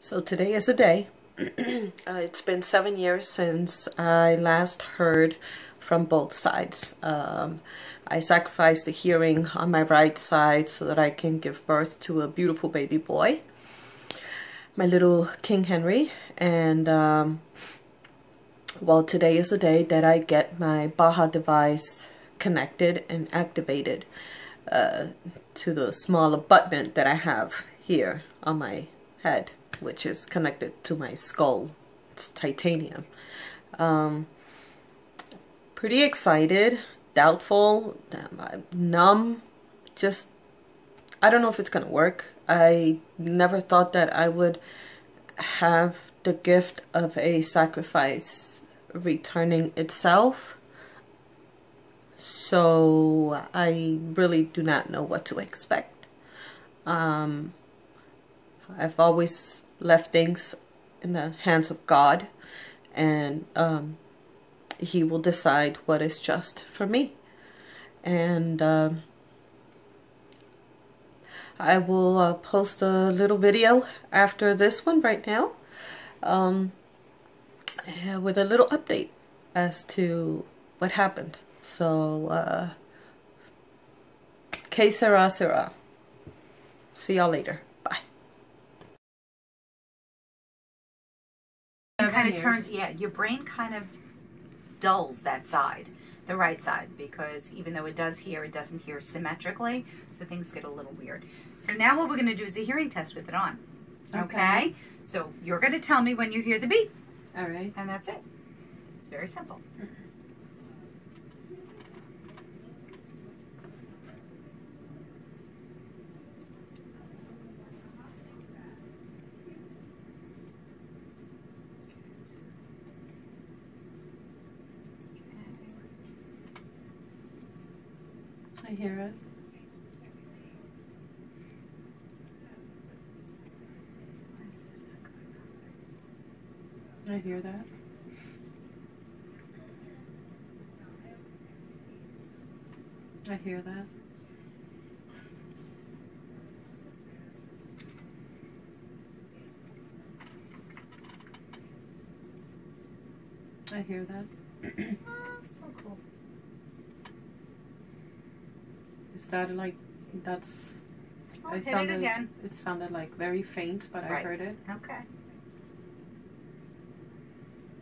So today is the day. It's been 7 years since I last heard from both sides. I sacrificed the hearing on my right side so that I can give birth to a beautiful baby boy, my little King Henry. And well, today is the day that I get my Baha device connected and activated to the small abutment that I have here on my head, which is connected to my skull. It's titanium. Pretty excited, doubtful, numb, just, I don't know if it's gonna work. I never thought that I would have the gift of a sacrifice returning itself. So I really do not know what to expect. I've always left things in the hands of God, and He will decide what is just for me. And I will post a little video after this one right now with a little update as to what happened. So, que sera, sera. See y'all later. Bye. Kind of turns, yeah, your brain kind of dulls that side, the right side, because even though it does hear, it doesn't hear symmetrically, so things get a little weird. So now what we're going to do is a hearing test with it on. Okay? So you're going to tell me when you hear the beep. All right. And that's it. It's very simple. I hear it. I hear that. I hear that. I hear that. So cool. Is that like, that's... I'll hit it again. It sounded like very faint, but I heard it. Okay.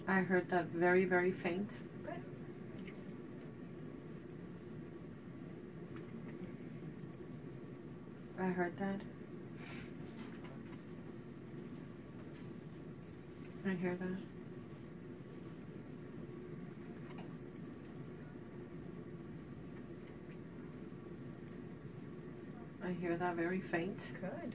I heard that very, very faint. Good. I heard that. I hear that. I hear that very faint. Good.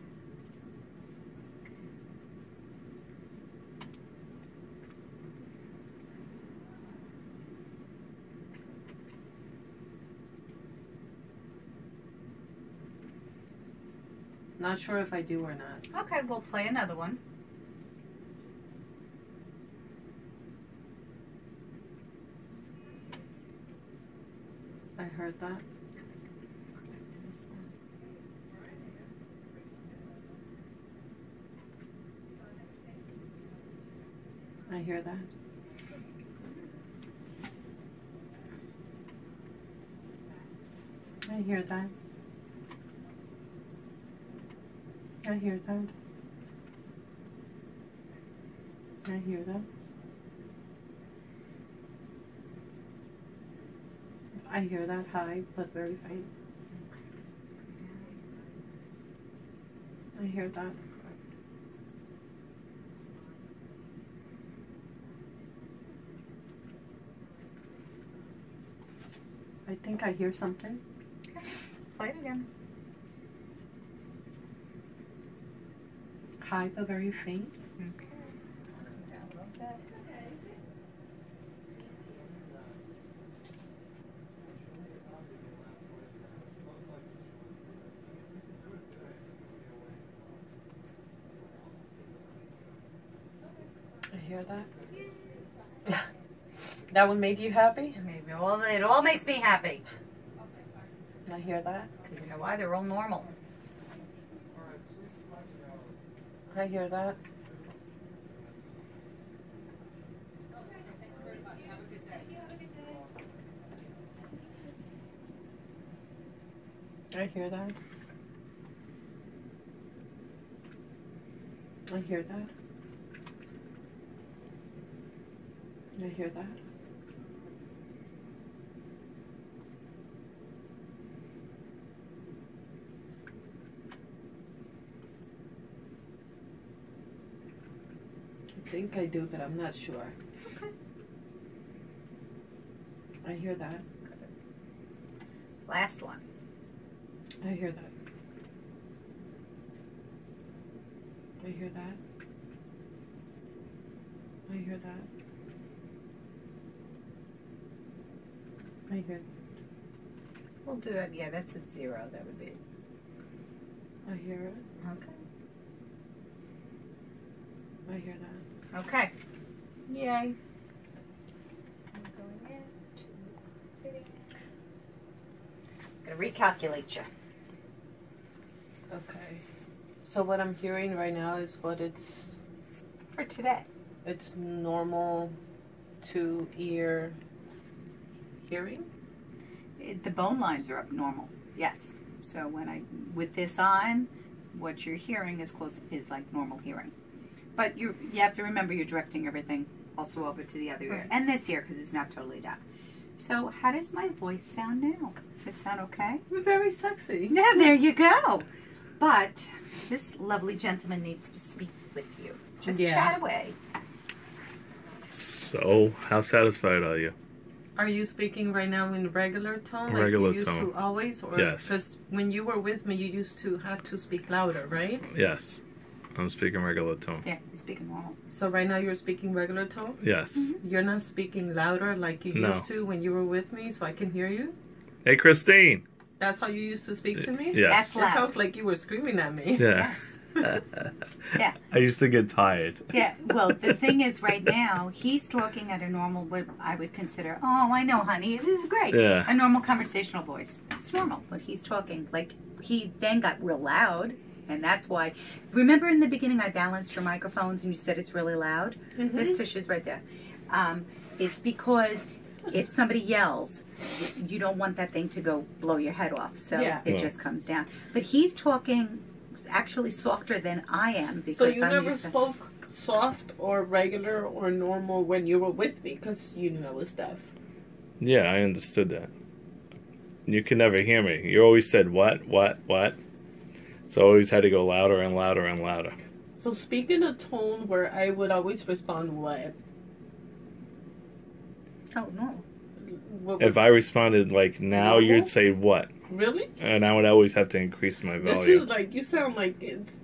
Not sure if I do or not. Okay, we'll play another one. I heard that. I hear that. I hear that. I hear that. I hear that. I hear that high, but very faint. I hear that. I think I hear something. Okay. Play it again. High, but very faint. Okay. I hear that. That one made you happy? It all makes me happy. I hear that. Because you know why? They're all normal. I hear that. I hear that. I hear that. I hear that. I think I do, but I'm not sure. Okay. I hear that. Last one. I hear that. I hear that. I hear that. I hear. We'll do that. Yeah, that's at 0. That would be. I hear it. Okay. I hear that. Okay. Yay. Gonna recalculate you. Okay. So what I'm hearing right now is what it's For today. it's normal to ear hearing. The bone lines are up normal. Yes. So with this on, what you're hearing is like normal hearing. But you have to remember you're directing everything also over to the other ear. Right. And this ear because it's not totally deaf. So how does my voice sound now? Does it sound okay? Very sexy. Yeah, there you go. But this lovely gentleman needs to speak with you. Just chat away. So, how satisfied are you? Are you speaking right now in regular tone? Regular like you used tone. to always? Or, Yes. Because when you were with me, you used to have to speak louder, right? Yes. I'm speaking regular tone. Yeah, he's speaking normal. So right now you're speaking regular tone? Yes. You're not speaking louder like you No. used to when you were with me so I can hear you? Hey, Christine! That's how you used to speak to me? Yes. That's It loud. sounds like you were screaming at me. Yeah. Yes. Yeah. I used to get tired. Yeah, well, the thing is right now, he's talking at a normal, what I would consider, oh, I know, honey, this is great. Yeah. A normal conversational voice. It's normal, but he's talking, like, he then got real loud, and that's why. Remember in the beginning I balanced your microphones and you said it's really loud? This tissue's right there. It's because if somebody yells, you don't want that thing to go blow your head off, so Yeah. it just comes down. But he's talking actually softer than I am because So you I'm never used to... spoke soft or regular or normal when you were with me because you knew I was deaf. Yeah, I understood that. You could never hear me. You always said, what? So I always had to go louder and louder and louder. So speak in a tone where I would always respond what? Oh, no. What If was- I responded like now, Normal? you'd say what? Really? And I would always have to increase my This volume. is like, you sound like it's...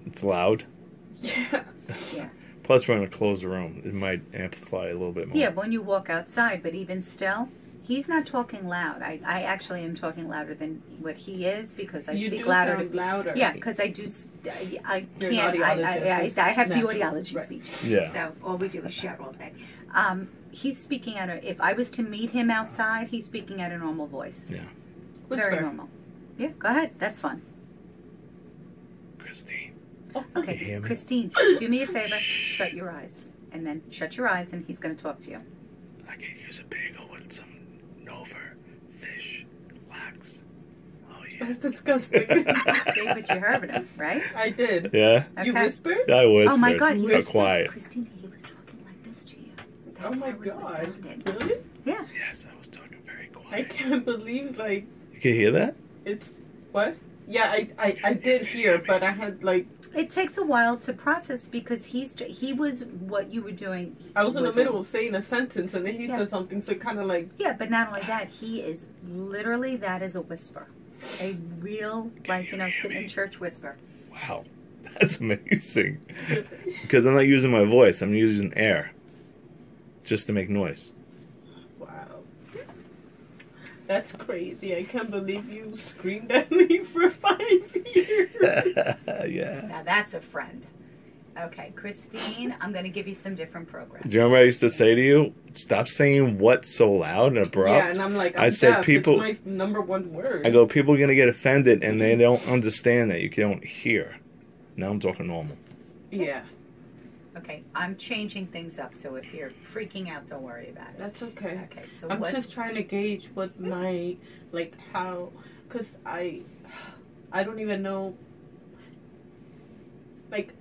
It's loud. Yeah. Yeah. Plus, we're in a closed room. It might amplify a little bit more. Yeah, when you walk outside, but even still, he's not talking loud. I actually am talking louder than what he is because I You speak do louder. sound louder. Yeah, because I do. I You're an can't. audiologist. I have the Natural. audiology Right. speech. Yeah. So all we do is share all day. He's speaking at a. If I was to meet him outside, he's speaking at a normal voice. Yeah. Whisper. Very normal. Yeah, go ahead. That's fun. Christine. Okay, You hear me? Christine, do me a favor. Shut your eyes, and then shut your eyes, and he's going to talk to you. I could use a bagel with some Nova fish lax. Oh, yeah. That's disgusting. See, but you heard him, right? I did. Yeah? You Okay. whispered? I whispered. Oh my God, It's he so quiet. Christine, he was talking like this to you. That's Oh my how it was god. sounded. Really? Yeah. Yes, I was talking very I quiet. can't believe, like, You can hear that? it's... What? Yeah, I did hear, but I had, like... It takes a while to process because he was what you were doing. I was in the was middle of saying a sentence, and then he Yeah. said something, so it kind of like... Yeah, but not only that, he is literally, that is a whisper. A real, like, you know, sitting in church whisper. Wow. That's amazing. Because I'm not using my voice. I'm using air. Just to make noise. Wow. That's crazy. I can't believe you screamed at me for 5 years. Yeah. Now that's a friend. Okay, Christine, I'm going to give you some different programs. Do you remember I used to say to you, stop saying what so loud and abrupt? Yeah, and I'm like, I said deaf. people- It's my number one word. I go, people are going to get offended and they don't understand that. You don't hear. Now I'm talking normal. Yeah, Okay, I'm changing things up, so if you're freaking out, don't worry about it. that's okay. Okay, so I'm what? just trying to gauge what my, like, how because I don't even know, like,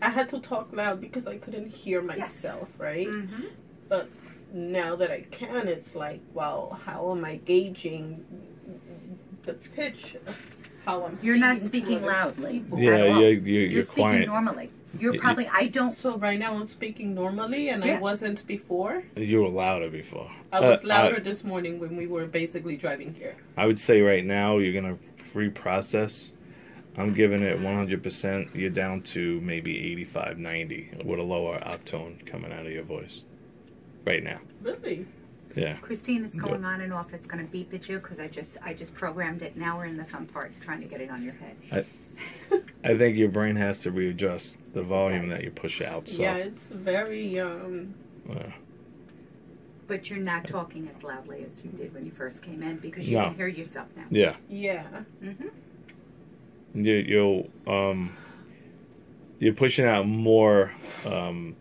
I had to talk loud because I couldn't hear myself, right? Mm-hmm. But now that I can, it's like, well, how am I gauging the pitch of how I'm speaking? You're not speaking loudly. Yeah, at all. you're speaking quiet. normally. You're probably, I don't. So right now I'm speaking normally, and I wasn't before. You were louder before. I was louder this morning when we were basically driving here. I would say right now you're gonna reprocess. I'm giving it 100%. You're down to maybe 85, 90 with a lower octone coming out of your voice right now. Really? Yeah. Christine, it's going on and off. It's going to beep at you because I just programmed it. Now we're in the fun part, trying to get it on your head. I think your brain has to readjust the volume that you push out. So. Yeah, it's very. Yeah. But you're not talking as loudly as you did when you first came in because you can hear yourself now. Yeah. Yeah. Mm-hmm. You're pushing out more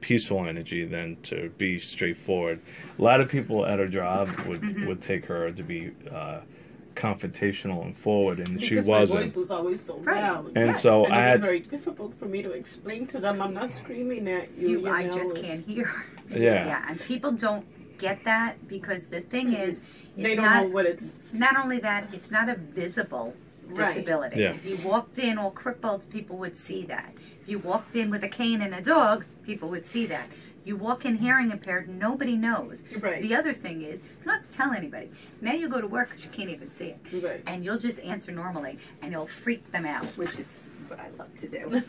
peaceful energy than to be straightforward. A lot of people at her job would take her to be confrontational and forward, and because she my wasn't. voice was always so loud, and so and I it was had very difficult for me to explain to them. I'm not screaming at you. I just can't hear. Yeah. Yeah, and people don't get that because the thing is, they don't know what it's. Not only that, it's not a visible disability. Yeah. If you walked in all crippled, people would see that. If you walked in with a cane and a dog, people would see that. You walk in hearing impaired, nobody knows. Right. The other thing is, you don't have to tell anybody. Now you go to work because you can't even see it. Right. And you'll just answer normally, and you'll freak them out, which is what I love to do.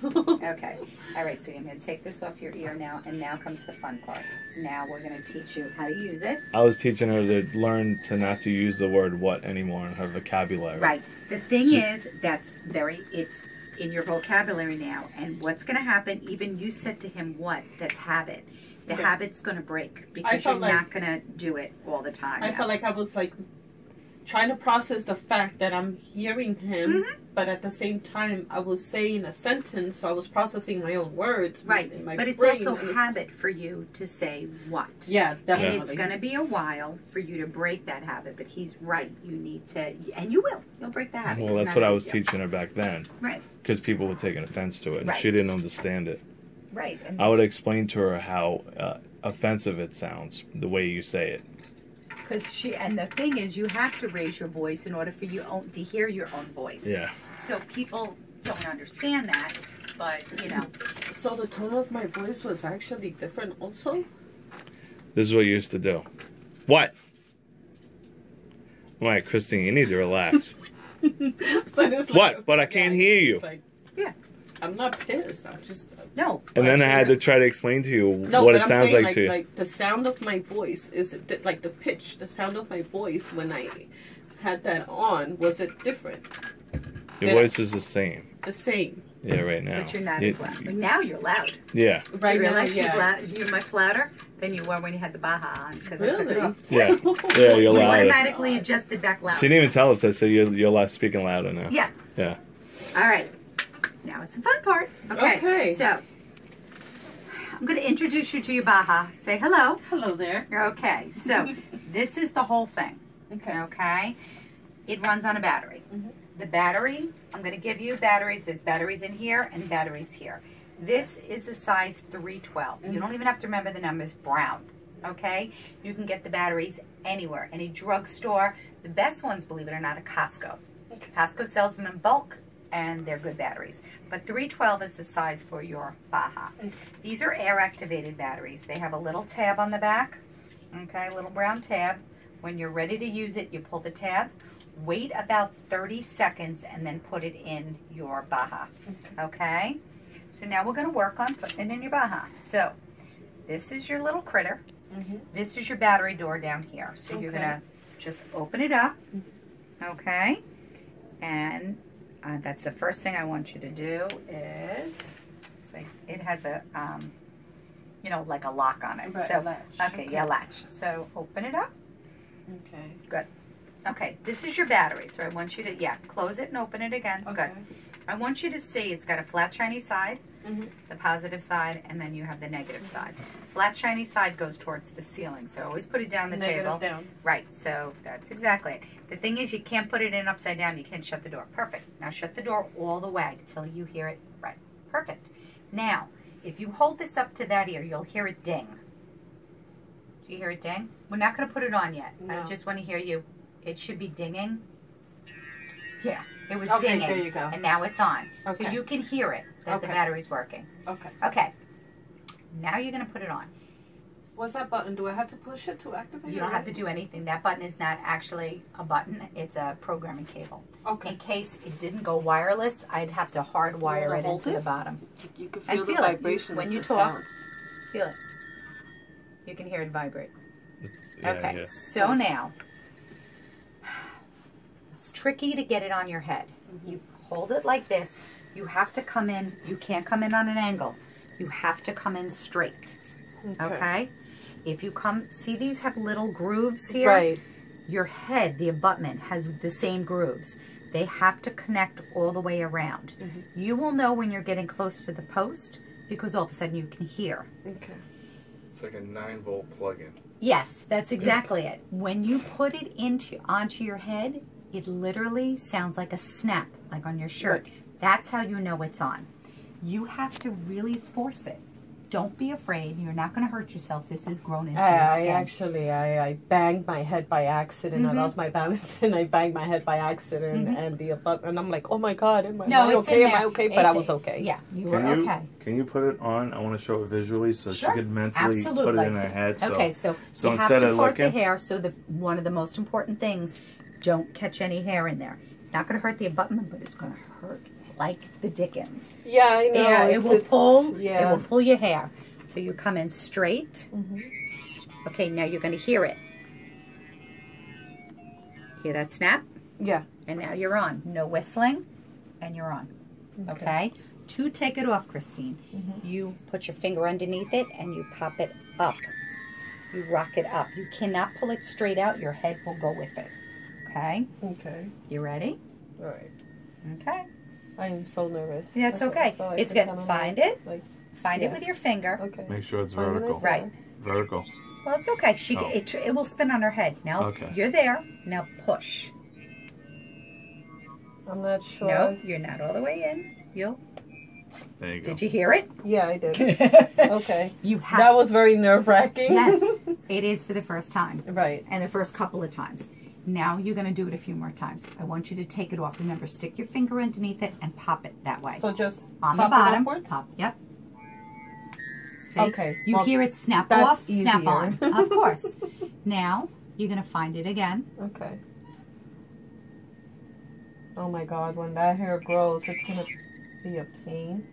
Okay. All right, sweetie, I'm going to take this off your ear now, and now comes the fun part. Now we're going to teach you how to use it. I was teaching her to learn to not to use the word "what" anymore in her vocabulary. Right. The thing is, it's in your vocabulary now, and what's going to happen, even you said to him, what? That's habit. The habit's going to break because you're not going to do it all the time. I felt like I was like trying to process the fact that I'm hearing him, but at the same time I was saying a sentence, so I was processing my own words. Right, in my but it's brain, also habit for you to say what. Yeah, definitely. And it's going to be a while for you to break that habit, but he's right. You need to, and you will. You'll break the habit. Well, that's what I was teaching her back then. Right. Because people were taking offense to it, and Right. she didn't understand it. Right. And I would explain to her how offensive it sounds, the way you say it. Because and the thing is, you have to raise your voice in order for you to hear your own voice. Yeah. So people don't understand that, but you know. So the tone of my voice was actually different also? This is what you used to do. What? All right, Christine, you need to relax. But it's What? like, But I can't hear you. Like, Yeah. I'm not pissed. I'm just. No. And then I had to try to explain to you No, what but it I'm sounds saying, like to you. Like the sound of my voice is it like the pitch, the sound of my voice when I had that on, was it different? Your voice is the same. The same. Yeah, right now. But you're not as loud. But now you're loud. Yeah. Right you now, realize yeah. you're much louder than you were when you had the Baha on because I took it Really? off. Yeah. Yeah, you're You louder. automatically adjusted back loud. She didn't even tell us. I said you're speaking louder now. Yeah. Yeah. All right. Now it's the fun part. Okay. So I'm going to introduce you to your Baha. Say hello. Hello there. Okay. So this is the whole thing. Okay. Okay. It runs on a battery. The battery, I'm going to give you batteries. There's batteries in here and batteries here. This is a size 312. You don't even have to remember the numbers. Brown. Okay? You can get the batteries anywhere. Any drugstore. The best ones, believe it or not, are Costco. Costco sells them in bulk, and they're good batteries. But 312 is the size for your Baha. These are air-activated batteries. They have a little tab on the back. Okay, a little brown tab. When you're ready to use it, you pull the tab. Wait about 30 seconds and then put it in your Baha. Okay? So now we're going to work on putting it in your Baha. So this is your little critter. This is your battery door down here. So you're going to just open it up. Okay? And that's the first thing I want you to do is, it has a, you know, like a lock on it. Right, so, latch. Okay, yeah, latch. So open it up. Okay. Good. Okay, this is your battery, so I want you to, close it and open it again. Okay. Good. I want you to see it's got a flat, shiny side, the positive side, and then you have the negative side. Flat, shiny side goes towards the ceiling, so always put it down the table. Down. Right, so that's exactly it. The thing is, you can't put it in upside down. You can't shut the door. Perfect. Now shut the door all the way till you hear it right. Perfect. Now, if you hold this up to that ear, you'll hear it ding. Do you hear it ding? We're not going to put it on yet. No. I just want to hear you. It should be dinging. Yeah, it was Okay, dinging. there you go. And now it's on. Okay. So you can hear it, that the battery's working. Okay. Okay. Now you're going to put it on. What's that button? Do I have to push it to activate it? You don't have to do anything. That button is not actually a button. It's a programming cable. Okay. In case it didn't go wireless, I'd have to hardwire it into the bottom. You can And feel the feel it. vibration When of you the talk. sounds. Feel it. You can hear it vibrate. Yeah, Okay, yeah. so now, it's tricky to get it on your head. You hold it like this. You have to come in. You can't come in on an angle. You have to come in straight. Okay? If you come, see these have little grooves here? Right. Your head, the abutment, has the same grooves. They have to connect all the way around. You will know when you're getting close to the post because all of a sudden you can hear. Okay. It's like a 9-volt plug-in. Yes, that's exactly it. When you put it onto your head, it literally sounds like a snap, like on your shirt. That's how you know it's on. You have to really force it. Don't be afraid. You're not going to hurt yourself. This is grown into your skin. I banged my head by accident. I lost my balance and I banged my head by accident and I'm like, oh my God, am I okay? Am I okay? But I was okay. Yeah, you were okay. Can you put it on? I want to show it visually so Sure. she could mentally put it in her head. So, Okay, so you have instead to of part the looking, hair. So one of the most important things, don't catch any hair in there. It's not going to hurt the abutment, but it's going to hurt like the dickens. Yeah, I know. Yeah, it will pull. Yeah. It will pull your hair. So you come in straight. Okay, now you're going to hear it. Hear that snap? Yeah. And now you're on. No whistling, and you're on. Okay? To take it off, Christine, you put your finger underneath it and you pop it up. You rock it up. You cannot pull it straight out. Your head will go with it. Okay? Okay. You ready? All right. Okay. I am so nervous. Yeah, it's okay. So It's good. Find it. Find it yeah. with your finger. Okay. make sure it's Find it vertical. like that. Right. Vertical. Well, it's okay. Oh. It will spin on her head. Now, Okay. you're there. Now push. I'm not sure. No, you're not all the way in. There you go. Did you hear it? Yeah, I did. Okay. You have. That was very nerve-wracking. Yes, it is for the first time. Right. And the first couple of times. Now you're going to do it a few more times. I want you to take it off. Remember, stick your finger underneath it and pop it that way. So just on pop the bottom. it upwards? Pop. Yep. See? Okay. You Well, hear it snap that's off, snap easier. on. Of course. Now you're going to find it again. Okay. Oh my God, when that hair grows, it's going to be a pain.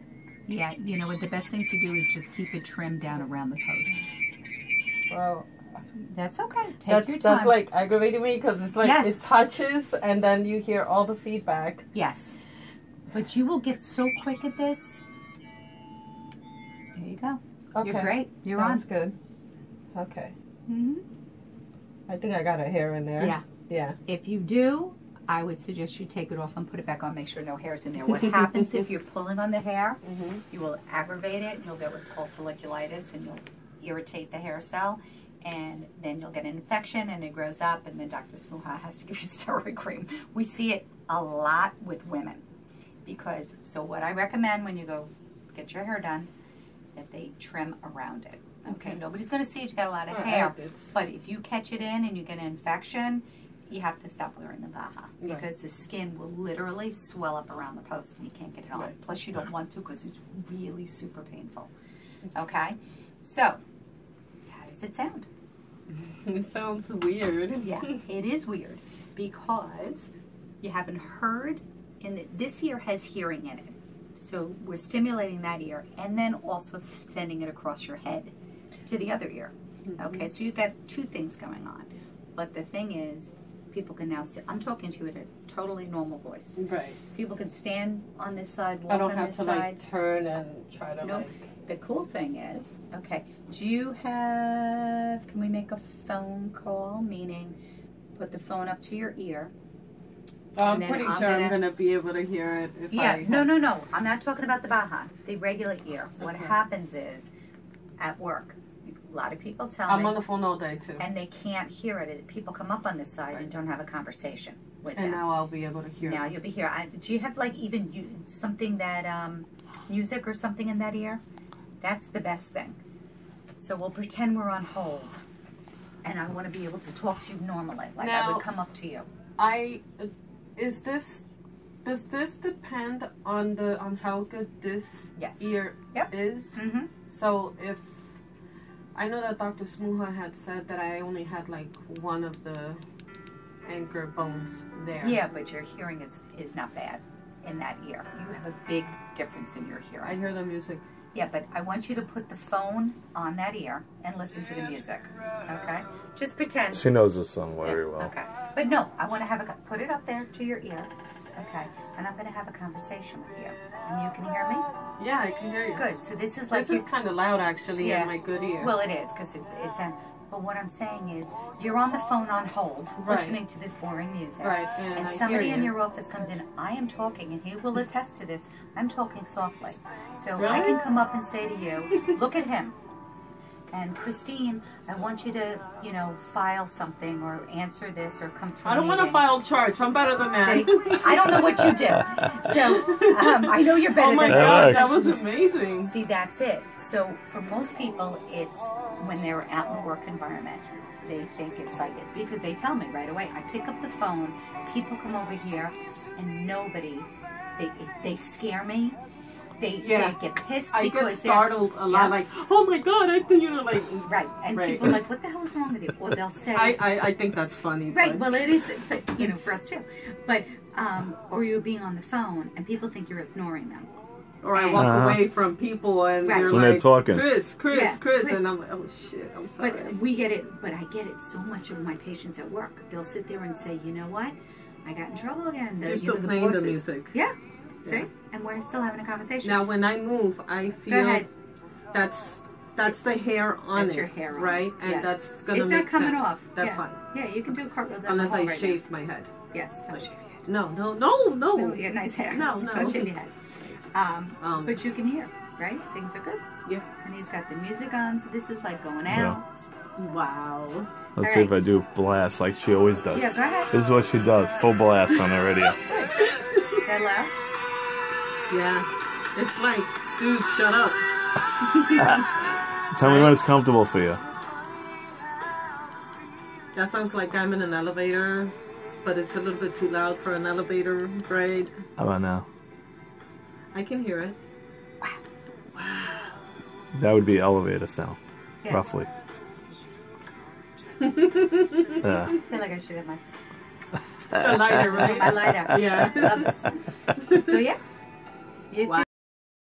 Yeah, you know what? The best thing to do is just keep it trimmed down around the post. Well, That's okay. Take your time. that's like aggravating me because it's like Yes. it touches and then you hear all the feedback. Yes. But you will get so quick at this. There you go. Okay. You're great. You're Sounds on. good. Okay. hmm I think I got a hair in there. Yeah. Yeah. If you do, I would suggest you take it off and put it back on. Make sure no hair's in there. What happens if you're pulling on the hair, you will aggravate it. You'll get what's called folliculitis, and you'll irritate the hair cell. And then you'll get an infection, and it grows up, and then Dr. Smuha has to give you steroid cream. We see it a lot with women. Because, so what I recommend when you go get your hair done, that they trim around it. Okay, nobody's going to see you got a lot of hair. But if you catch it in and you get an infection, you have to stop wearing the Baha. Because the skin will literally swell up around the post and you can't get it on. Plus you don't want to because it's really super painful. Okay, so how does it sound? It sounds weird. Yeah, it is weird because you haven't heard, this ear has hearing in it. So we're stimulating that ear and then also sending it across your head to the other ear. Okay, so you've got two things going on. But the thing is, people can now sit, I'm talking to you at a totally normal voice. Right. People can stand on this side, walk I don't on have this to side. like turn and try to Nope. The cool thing is, okay, do you have, can we make a phone call? Meaning, put the phone up to your ear. I'm And then pretty I'm sure I'm gonna- gonna be able to hear it if Yeah, I... no. I'm not talking about the Baha, the regular ear. What Okay. happens is, at work, a lot of people tell I'm me, on the phone all day too. and they can't hear it. People come up on this side and don't have a conversation with And them. now I'll be able to hear Now it. you'll be here. Do you have like even something that music or something in that ear? That's the best thing. So we'll pretend we're on hold, and I want to be able to talk to you normally, like I Now- would come up to you. Does this depend on how good this Yes. ear Yep. is? Mm-hmm. So if I know that Dr. Smuha had said that I only had like one of the anchor bones there. Yeah, but your hearing is not bad in that ear. You have a big difference in your hearing. I hear the music. Yeah, but I want you to put the phone on that ear and listen to the music. Okay? Just pretend. She knows the song Yeah, very well. Okay. But no, I want to put it up there to your ear. Okay. And I'm going to have a conversation with you. And you can hear me? Yeah, I can hear you. Good. So this is like This is kind of loud actually Yeah. in my good ear. Well, it is because it's in. But what I'm saying is, you're on the phone on hold, Right. listening to this boring music. Right, and I somebody hear in you. your office comes in. I am talking, and he will attest to this. I'm talking softly, so I Really? can come up and say to you, "Look at him." And Christine, I want you to, file something or answer this or come to a I don't want to meeting. file charts. I'm better than that. See, I don't know what you do. So, I know you're better Oh my than god, Alex. that was amazing. See, that's it. So for most people, it's when they're out in the work environment. They think it's like it because they tell me right away. I pick up the phone, people come over here, and nobody. They scare me. They get pissed I because get startled a lot, Yeah. like, oh my god, I think like. right, and Right. people are like, what the hell is wrong with you? Or they'll say, I think that's funny. right. but- Well, it is, but for us too. But or you're being on the phone, and people think you're ignoring them. Or I walk Uh-huh. away from people and Right. they're When like, they're talking. Chris, Yeah, Chris. and I'm like, oh shit, I'm sorry. But we get it. But I get it so much of my patients at work. They'll sit there and say, you know what? I got in trouble again. You're still playing the music. Yeah. See? Yeah. And we're still having a conversation. Now, when I move, I Go feel ahead. that's the hair on That's it, your hair on right? it. And Yes. that's gonna It's make not coming sense. off. That's Yeah. fine, Yeah, you can do a cartwheel down unless the hall I right shave my head. now. Yes, don't shave your head. No. No, you got nice hair. No. Don't shave your head. But you can hear, right? Things are good. Yeah. And he's got the music on, so this is like going out. Wow. Let's All see if right. I do blast like she always does. Yeah, go ahead. This is what she does. Full blast on the radio. Is that loud? Yeah. It's like, dude, shut up. Tell me when it's comfortable for you. That sounds like I'm in an elevator, but it's a little bit too loud for an elevator, right? How about now? I can hear it. That would be elevator sound, Yeah. roughly. I feel like I should have my A lighter, right? lighter. Yeah. Love this. So yeah. You see